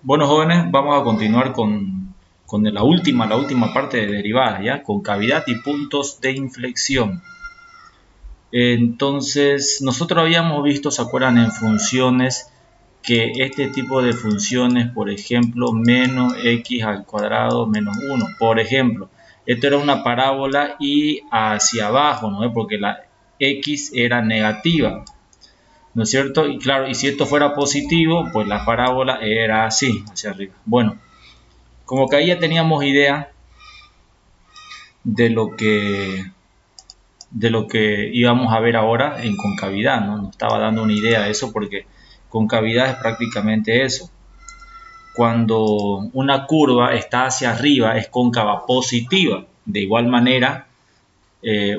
Bueno, jóvenes, vamos a continuar con la última parte de derivadas, ¿ya? Concavidad y puntos de inflexión. Entonces, nosotros habíamos visto, ¿se acuerdan? En funciones, que este tipo de funciones, por ejemplo, menos x al cuadrado menos 1, por ejemplo, esto era una parábola y hacia abajo, ¿no? Porque la x era negativa, ¿no es cierto? Y claro, y si esto fuera positivo, pues la parábola era así, hacia arriba. Bueno, como que ahí ya teníamos idea de lo que, de lo que íbamos a ver ahora en concavidad, ¿no? Nos estaba dando una idea de eso porque concavidad es prácticamente eso. Cuando una curva está hacia arriba es cóncava positiva. De igual manera,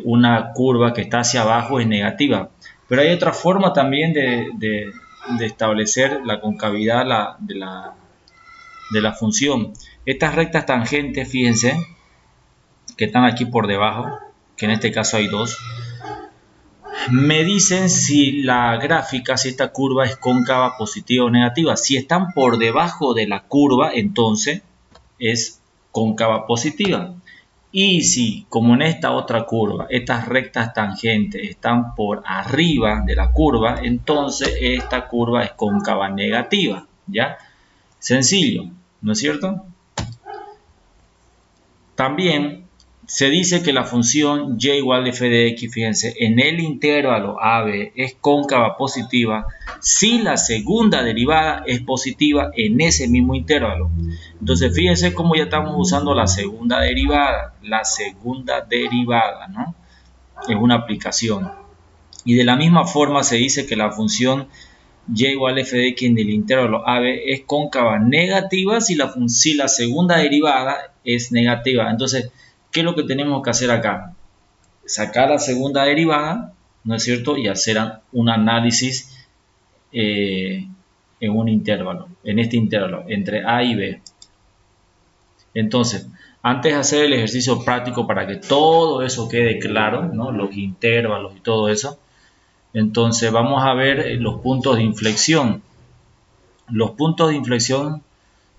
una curva que está hacia abajo es negativa. Pero hay otra forma también de establecer la concavidad de la función. Estas rectas tangentes, fíjense, que están aquí por debajo, que en este caso hay dos, me dicen si la gráfica, si esta curva es cóncava, positiva o negativa. Si están por debajo de la curva, entonces es cóncava positiva. Y si, como en esta otra curva, estas rectas tangentes están por arriba de la curva, entonces esta curva es cóncava negativa, ¿ya? Sencillo, ¿no es cierto? También se dice que la función y igual a f de x, fíjense, en el intervalo AB es cóncava positiva si la segunda derivada es positiva en ese mismo intervalo. Entonces, fíjense cómo ya estamos usando la segunda derivada. La segunda derivada, ¿no? Es una aplicación. Y de la misma forma se dice que la función y igual a f de x en el intervalo AB es cóncava negativa si la segunda derivada es negativa. Entonces, ¿qué es lo que tenemos que hacer acá? Sacar la segunda derivada, ¿no es cierto? Y hacer un análisis en un intervalo, en este intervalo, entre A y B. Entonces, antes de hacer el ejercicio práctico para que todo eso quede claro, ¿no? Los intervalos y todo eso, entonces vamos a ver los puntos de inflexión. Los puntos de inflexión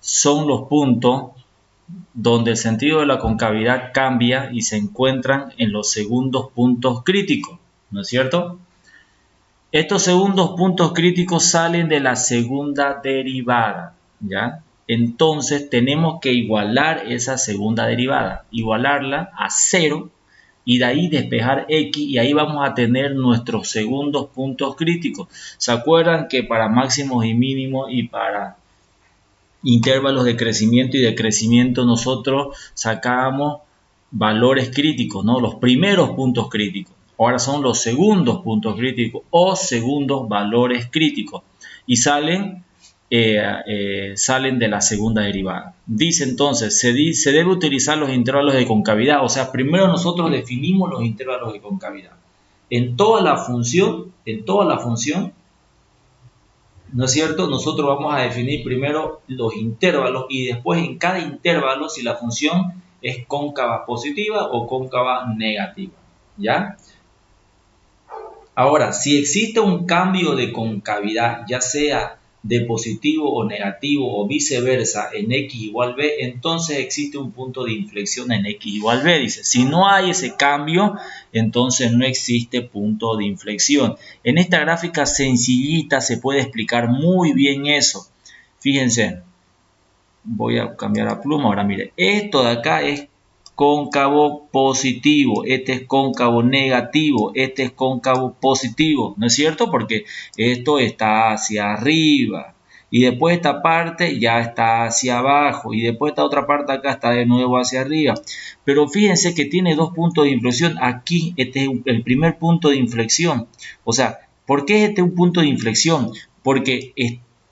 son los puntos donde el sentido de la concavidad cambia y se encuentran en los segundos puntos críticos, ¿no es cierto? Estos segundos puntos críticos salen de la segunda derivada, ¿ya? Entonces tenemos que igualar esa segunda derivada, igualarla a 0 y de ahí despejar x y ahí vamos a tener nuestros segundos puntos críticos. ¿Se acuerdan que para máximos y mínimos y para intervalos de crecimiento y decrecimiento nosotros sacábamos valores críticos, ¿no? Los primeros puntos críticos? Ahora son los segundos puntos críticos o segundos valores críticos y salen de la segunda derivada. Dice entonces, se debe utilizar los intervalos de concavidad, o sea, primero nosotros definimos los intervalos de concavidad. En toda la función, ¿no es cierto? Nosotros vamos a definir primero los intervalos y después en cada intervalo si la función es cóncava positiva o cóncava negativa, ¿ya? Ahora, si existe un cambio de concavidad, ya sea de positivo o negativo o viceversa en x igual b, entonces existe un punto de inflexión en x igual b. Dice, si no hay ese cambio, entonces no existe punto de inflexión. En esta gráfica sencillita se puede explicar muy bien eso. Fíjense, voy a cambiar a pluma. Ahora mire, esto de acá es cóncavo positivo, este es cóncavo negativo, este es cóncavo positivo, ¿no es cierto? Porque esto está hacia arriba y después esta parte ya está hacia abajo y después esta otra parte acá está de nuevo hacia arriba. Pero fíjense que tiene dos puntos de inflexión. Aquí este es el primer punto de inflexión. O sea, ¿por qué este es un punto de inflexión? Porque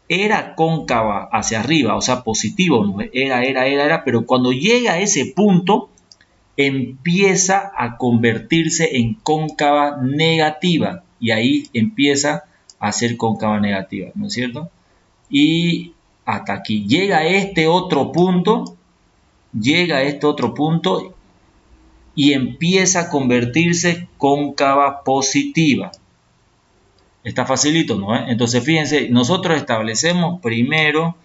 era cóncava hacia arriba, o sea, positivo, ¿no? era, pero cuando llega a ese punto, empieza a convertirse en cóncava negativa y ahí empieza a ser cóncava negativa, ¿no es cierto? Y hasta aquí llega este otro punto, y empieza a convertirse cóncava positiva. Está facilito, ¿no? Entonces, fíjense, nosotros establecemos primero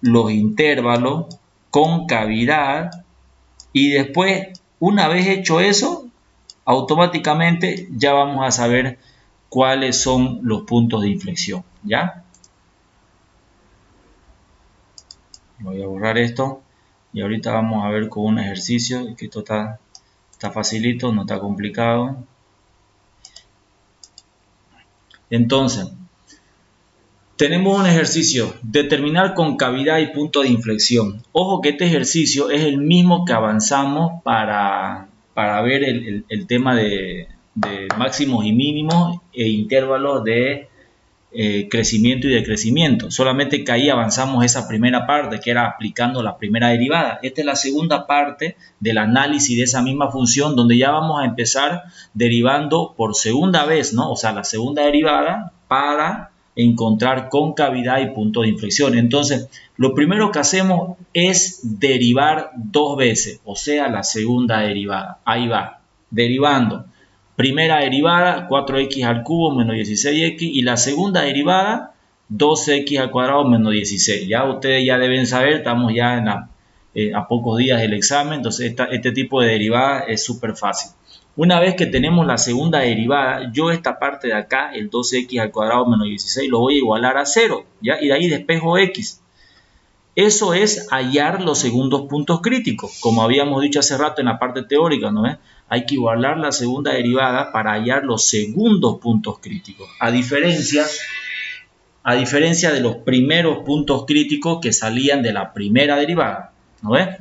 los intervalos con cavidad y después, una vez hecho eso, automáticamente ya vamos a saber cuáles son los puntos de inflexión, ¿ya? Voy a borrar esto y ahorita vamos a ver con un ejercicio, que esto está facilito, no está complicado. Entonces, tenemos un ejercicio, determinar concavidad y punto de inflexión. Ojo que este ejercicio es el mismo que avanzamos para ver el tema de máximos y mínimos e intervalos de crecimiento y decrecimiento. Solamente que ahí avanzamos esa primera parte, que era aplicando la primera derivada. Esta es la segunda parte del análisis de esa misma función, donde ya vamos a empezar derivando por segunda vez, ¿no? O sea, la segunda derivada para encontrar concavidad y punto de inflexión. Entonces, lo primero que hacemos es derivar dos veces, o sea, la segunda derivada. Ahí va, derivando. Primera derivada, 4x al cubo menos 16x. Y la segunda derivada, 12x al cuadrado menos 16. Ya ustedes ya deben saber, estamos ya a pocos días del examen. Entonces este tipo de derivada es súper fácil. Una vez que tenemos la segunda derivada, yo esta parte de acá, el 12x al cuadrado menos 16, lo voy a igualar a 0. ¿Ya? Y de ahí despejo x. Eso es hallar los segundos puntos críticos, como habíamos dicho hace rato en la parte teórica, ¿no es? Hay que igualar la segunda derivada para hallar los segundos puntos críticos, a diferencia de los primeros puntos críticos que salían de la primera derivada, ¿no ves?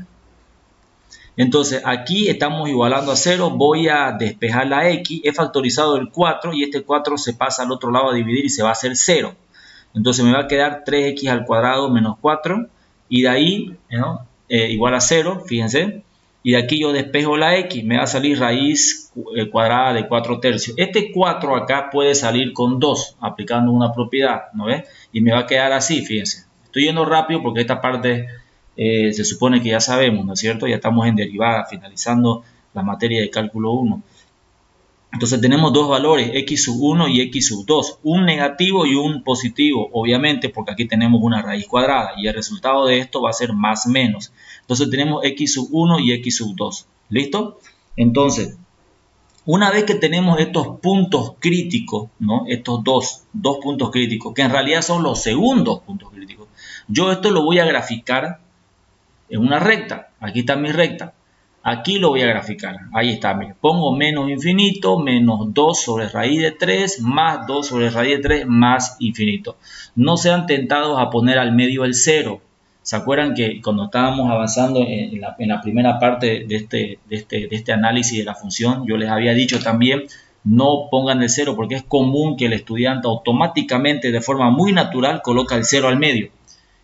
Entonces aquí estamos igualando a 0, voy a despejar la x, he factorizado el 4 y este 4 se pasa al otro lado a dividir y se va a hacer 0. Entonces me va a quedar 3x al cuadrado menos 4 y de ahí, ¿no? Igual a 0, fíjense. Y de aquí yo despejo la x, me va a salir raíz cuadrada de 4 tercios. Este 4 acá puede salir con 2, aplicando una propiedad, ¿no ves? Y me va a quedar así, fíjense. Estoy yendo rápido porque esta parte se supone que ya sabemos, ¿no es cierto? Ya estamos en derivada, finalizando la materia de cálculo 1. Entonces tenemos dos valores, x sub 1 y x sub 2, un negativo y un positivo, obviamente, porque aquí tenemos una raíz cuadrada y el resultado de esto va a ser más menos. Entonces tenemos x sub 1 y x sub 2, ¿listo? Entonces, una vez que tenemos estos puntos críticos, ¿no? Estos dos puntos críticos, que en realidad son los segundos puntos críticos, yo esto lo voy a graficar en una recta. Aquí está mi recta. Aquí lo voy a graficar. Ahí está. Mire. Pongo menos infinito, menos 2 sobre raíz de 3, más 2 sobre raíz de 3, más infinito. No sean tentados a poner al medio el 0. ¿Se acuerdan que cuando estábamos avanzando en la primera parte de este análisis de la función, yo les había dicho también, no pongan el 0 porque es común que el estudiante automáticamente, de forma muy natural, coloca el 0 al medio.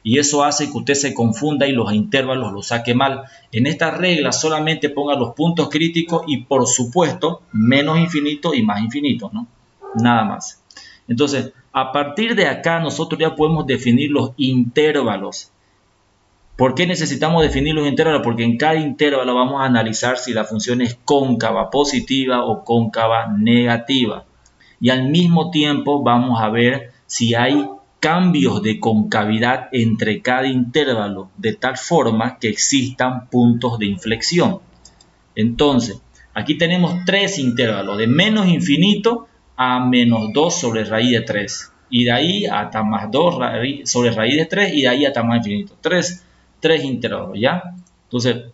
Y eso hace que usted se confunda y los intervalos los saque mal. En esta regla solamente ponga los puntos críticos y, por supuesto, menos infinito y más infinito, ¿no? Nada más. Entonces, a partir de acá nosotros ya podemos definir los intervalos. ¿Por qué necesitamos definir los intervalos? Porque en cada intervalo vamos a analizar si la función es cóncava positiva o cóncava negativa. Y al mismo tiempo vamos a ver si hay cambios de concavidad entre cada intervalo, de tal forma que existan puntos de inflexión. Entonces, aquí tenemos tres intervalos, de menos infinito a menos 2 sobre raíz de 3. Y de ahí hasta más 2 sobre raíz de 3 y de ahí hasta más infinito. Tres intervalos, ¿ya? Entonces,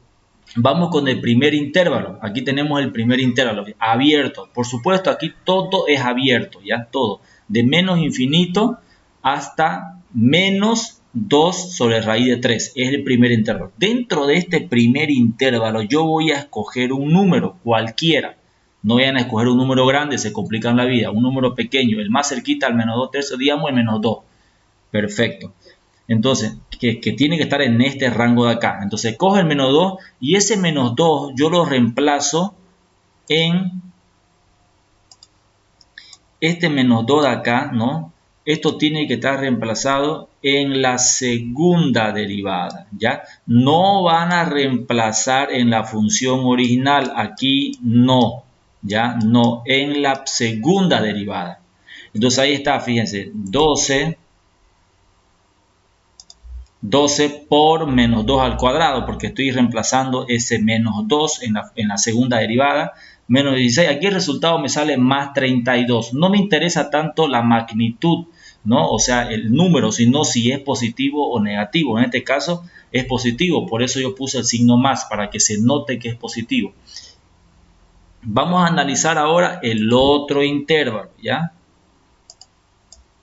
vamos con el primer intervalo. Aquí tenemos el primer intervalo, abierto. Por supuesto, aquí todo es abierto, ¿ya? Todo. De menos infinito hasta menos 2 sobre raíz de 3. Es el primer intervalo. Dentro de este primer intervalo yo voy a escoger un número, cualquiera. No vayan a escoger un número grande, se complican la vida. Un número pequeño, el más cerquita al menos 2 tercios, digamos el menos 2. Perfecto. Entonces, que tiene que estar en este rango de acá. Entonces, cojo el menos 2 y ese menos 2 yo lo reemplazo en este menos 2 de acá, ¿no? Esto tiene que estar reemplazado en la segunda derivada, ¿ya? No van a reemplazar en la función original, aquí no, ¿ya? No, en la segunda derivada. Entonces ahí está, fíjense, 12 12 por menos 2 al cuadrado, porque estoy reemplazando ese menos 2 en la segunda derivada, menos 16. Aquí el resultado me sale más 32. No me interesa tanto la magnitud, ¿no? O sea, el número, sino si es positivo o negativo. En este caso es positivo, por eso yo puse el signo más, para que se note que es positivo. Vamos a analizar ahora el otro intervalo, ¿ya?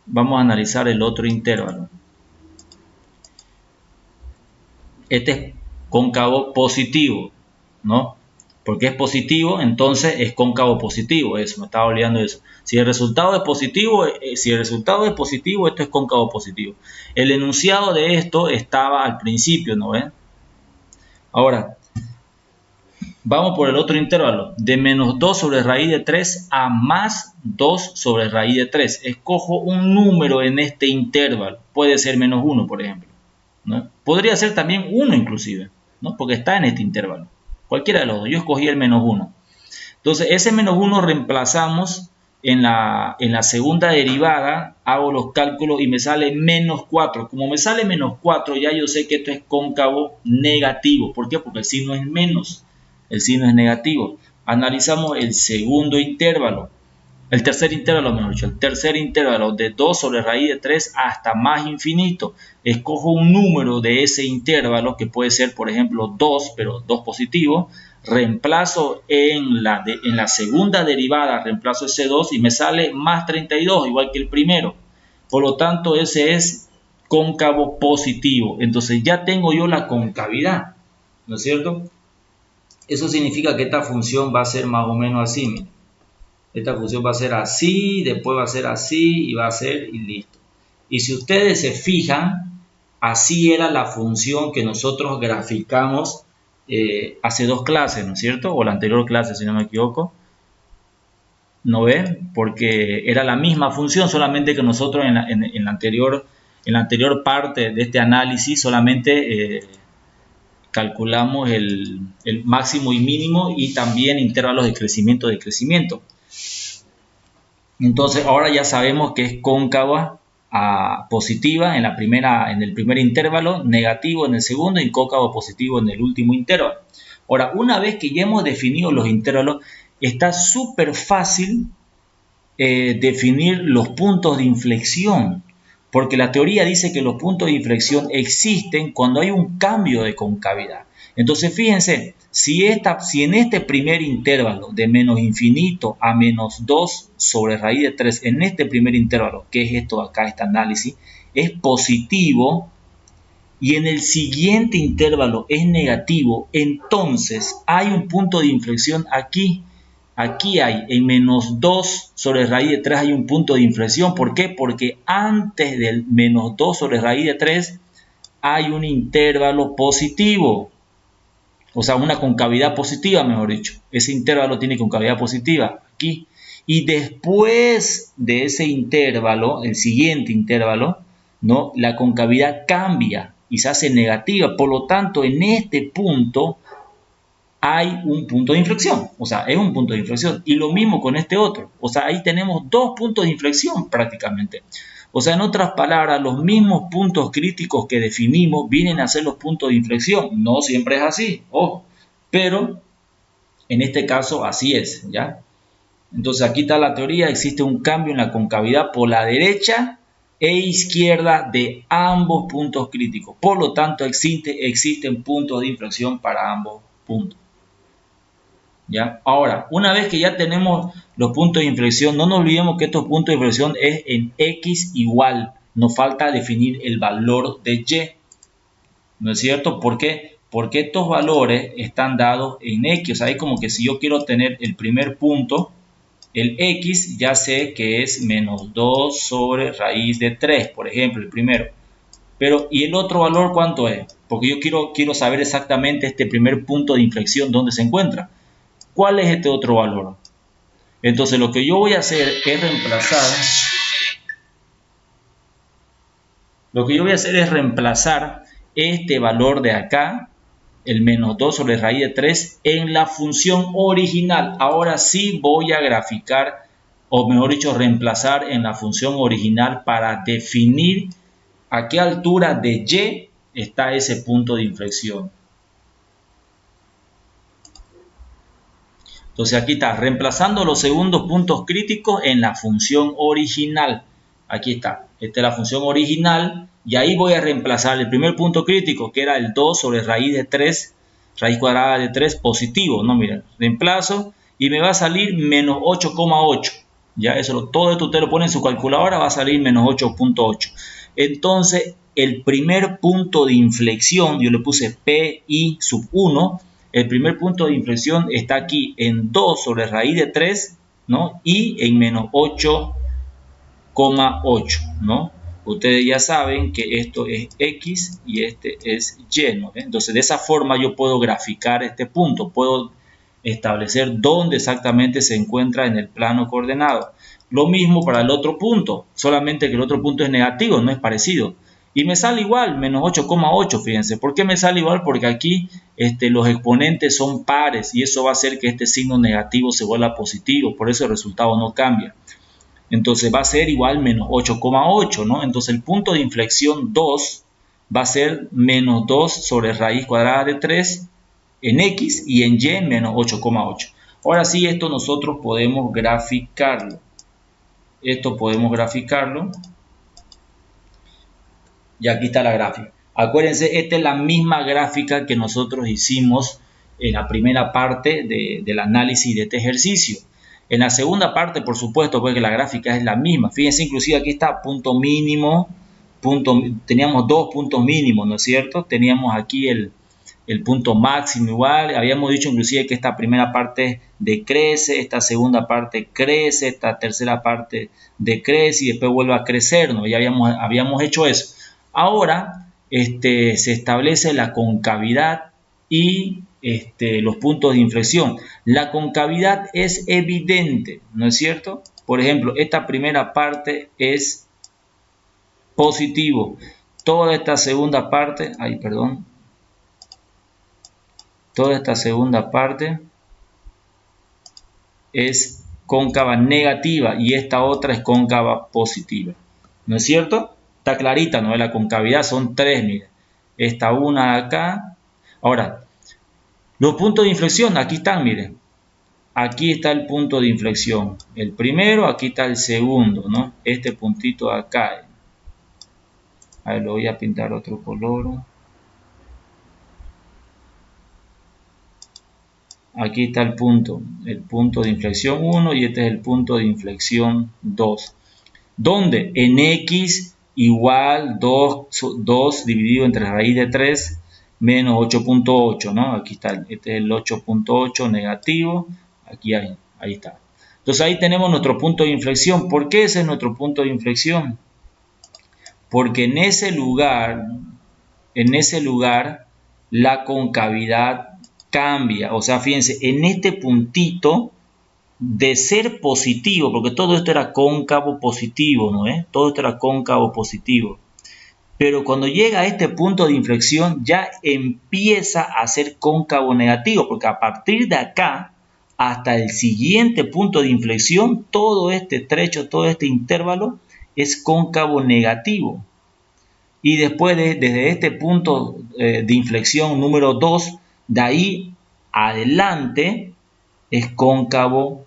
Vamos a analizar el otro intervalo. Este es cóncavo positivo, ¿no? Porque es positivo, entonces es cóncavo positivo. Eso, me estaba olvidando de eso. Si el resultado es positivo, esto es cóncavo positivo. El enunciado de esto estaba al principio, ¿no ven? Ahora, vamos por el otro intervalo. De menos 2 sobre raíz de 3 a más 2 sobre raíz de 3. Escojo un número en este intervalo. Puede ser menos 1, por ejemplo, ¿no? Podría ser también 1 inclusive, ¿no? Porque está en este intervalo. Cualquiera de los dos. Yo escogí el menos 1. Entonces, ese menos 1 reemplazamos en la segunda derivada. Hago los cálculos y me sale menos 4. Como me sale menos 4, ya yo sé que esto es cóncavo negativo. ¿Por qué? Porque el signo es menos. El signo es negativo. Analizamos el segundo intervalo. El tercer intervalo, mejor dicho, el tercer intervalo de 2 sobre raíz de 3 hasta más infinito. Escojo un número de ese intervalo que puede ser, por ejemplo, 2, pero 2 positivo. Reemplazo en la segunda derivada, reemplazo ese 2 y me sale más 32, igual que el primero. Por lo tanto, ese es cóncavo positivo. Entonces ya tengo yo la concavidad, ¿no es cierto? Eso significa que esta función va a ser más o menos así, miren. Esta función va a ser así, después va a ser así y va a ser y listo. Y si ustedes se fijan, así era la función que nosotros graficamos hace 2 clases, ¿no es cierto? O la anterior clase, si no me equivoco. ¿No ven? Porque era la misma función, solamente que nosotros en la anterior parte de este análisis solamente calculamos el máximo y mínimo y también intervalos de crecimiento. Entonces ahora ya sabemos que es cóncava positiva en el primer intervalo, negativo en el segundo y cóncavo positivo en el último intervalo. Ahora, una vez que ya hemos definido los intervalos, está súper fácil definir los puntos de inflexión, porque la teoría dice que los puntos de inflexión existen cuando hay un cambio de concavidad. Entonces, fíjense, si en este primer intervalo de menos infinito a menos 2 sobre raíz de 3, en este primer intervalo, que es esto acá, este análisis, es positivo, y en el siguiente intervalo es negativo, entonces hay un punto de inflexión aquí. Aquí hay en menos 2 sobre raíz de 3 hay un punto de inflexión. ¿Por qué? Porque antes del menos 2 sobre raíz de 3 hay un intervalo positivo. O sea, una concavidad positiva, mejor dicho. Ese intervalo tiene concavidad positiva aquí. Y después de ese intervalo, el siguiente intervalo, ¿no? La concavidad cambia y se hace negativa. Por lo tanto, en este punto hay un punto de inflexión, o sea, es un punto de inflexión. Y lo mismo con este otro, o sea, ahí tenemos 2 puntos de inflexión prácticamente. O sea, en otras palabras, los mismos puntos críticos que definimos vienen a ser los puntos de inflexión. No siempre es así, ojo, pero en este caso así es, ¿ya? Entonces aquí está la teoría, existe un cambio en la concavidad por la derecha e izquierda de ambos puntos críticos. Por lo tanto, existen puntos de inflexión para ambos puntos. ¿Ya? Ahora, una vez que ya tenemos los puntos de inflexión, no nos olvidemos que estos puntos de inflexión es en X igual. Nos falta definir el valor de Y. ¿No es cierto? ¿Por qué? Porque estos valores están dados en X. O sea, es como que si yo quiero tener el primer punto, el X ya sé que es menos 2 sobre raíz de 3, por ejemplo, el primero. Pero, ¿y el otro valor cuánto es? Porque yo quiero saber exactamente este primer punto de inflexión dónde se encuentra. ¿Cuál es este otro valor? Entonces lo que yo voy a hacer es reemplazar este valor de acá, el menos 2 sobre raíz de 3, en la función original. Ahora sí voy a graficar, o mejor dicho, reemplazar en la función original para definir a qué altura de Y está ese punto de inflexión. Entonces aquí está, reemplazando los segundos puntos críticos en la función original. Aquí está, esta es la función original y ahí voy a reemplazar el primer punto crítico, que era el 2 sobre raíz de 3, raíz cuadrada de 3 positivo, ¿no? Miren, reemplazo y me va a salir menos 8,8. Ya eso, todo esto usted lo pone en su calculadora, va a salir menos 8,8. Entonces, el primer punto de inflexión, yo le puse Pi sub 1, el primer punto de inflexión está aquí en 2 sobre raíz de 3, ¿no? Y en menos 8,8, ¿no? Ustedes ya saben que esto es X y este es Y, ¿no? Entonces, de esa forma yo puedo graficar este punto, puedo establecer dónde exactamente se encuentra en el plano coordenado. Lo mismo para el otro punto, solamente que el otro punto es negativo, no es parecido. Y me sale igual, menos 8,8, fíjense. ¿Por qué me sale igual? Porque aquí los exponentes son pares y eso va a hacer que este signo negativo se vuelva positivo, por eso el resultado no cambia. Entonces va a ser igual menos 8,8, ¿no? Entonces el punto de inflexión 2 va a ser menos 2 sobre raíz cuadrada de 3 en X y en Y menos 8,8. Ahora sí, esto nosotros podemos graficarlo. Esto podemos graficarlo. Y aquí está la gráfica. Acuérdense, esta es la misma gráfica que nosotros hicimos en la primera parte del análisis de este ejercicio. En la segunda parte, por supuesto, porque la gráfica es la misma. Fíjense, inclusive aquí está punto mínimo, teníamos dos puntos mínimos, ¿no es cierto? Teníamos aquí el punto máximo igual. Habíamos dicho inclusive que esta primera parte decrece, esta segunda parte crece, esta tercera parte decrece y después vuelve a crecer, ¿no? Ya habíamos hecho eso. Ahora se establece la concavidad y los puntos de inflexión. La concavidad es evidente, ¿no es cierto? Por ejemplo, esta primera parte es positivo. Toda esta segunda parte, toda esta segunda parte es cóncava negativa y esta otra es cóncava positiva, ¿no es cierto? Está clarita, ¿no? La concavidad son 3, miren. Esta una acá. Ahora, los puntos de inflexión, aquí están, miren. Aquí está el punto de inflexión. El primero, aquí está el segundo, ¿no? Este puntito de acá. A ver, lo voy a pintar otro color. Aquí está el punto de inflexión 1 y este es el punto de inflexión 2. ¿Dónde? En X igual 2 dividido entre raíz de 3 menos 8,8, ¿no? Aquí está, este es el 8,8 negativo, aquí ahí está. Entonces ahí tenemos nuestro punto de inflexión. ¿Por qué ese es nuestro punto de inflexión? Porque en ese lugar la concavidad cambia. O sea, fíjense, en este puntito de ser positivo, porque todo esto era cóncavo positivo, ¿no? Todo esto era cóncavo positivo. Pero cuando llega a este punto de inflexión ya empieza a ser cóncavo negativo, porque a partir de acá hasta el siguiente punto de inflexión, todo este trecho, todo este intervalo es cóncavo negativo. Y después desde este punto de inflexión número 2, de ahí adelante es cóncavo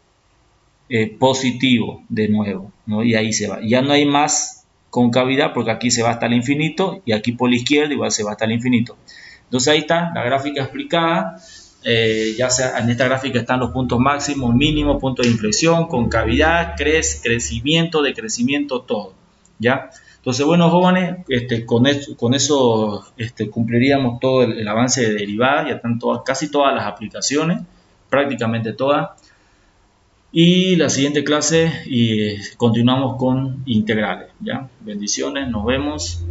positivo de nuevo, ¿no? Y ahí se va. Ya no hay más concavidad porque aquí se va hasta el infinito y aquí por la izquierda igual se va hasta el infinito. Entonces ahí está la gráfica explicada. Ya sea en esta gráfica están los puntos máximos, mínimos, puntos de inflexión, concavidad, crecimiento, decrecimiento, todo. ¿Ya? Entonces, bueno, jóvenes, con eso cumpliríamos todo el avance de derivadas. Ya están casi todas las aplicaciones, prácticamente todas. Y la siguiente clase continuamos con integrales. ¿Ya? Bendiciones, nos vemos.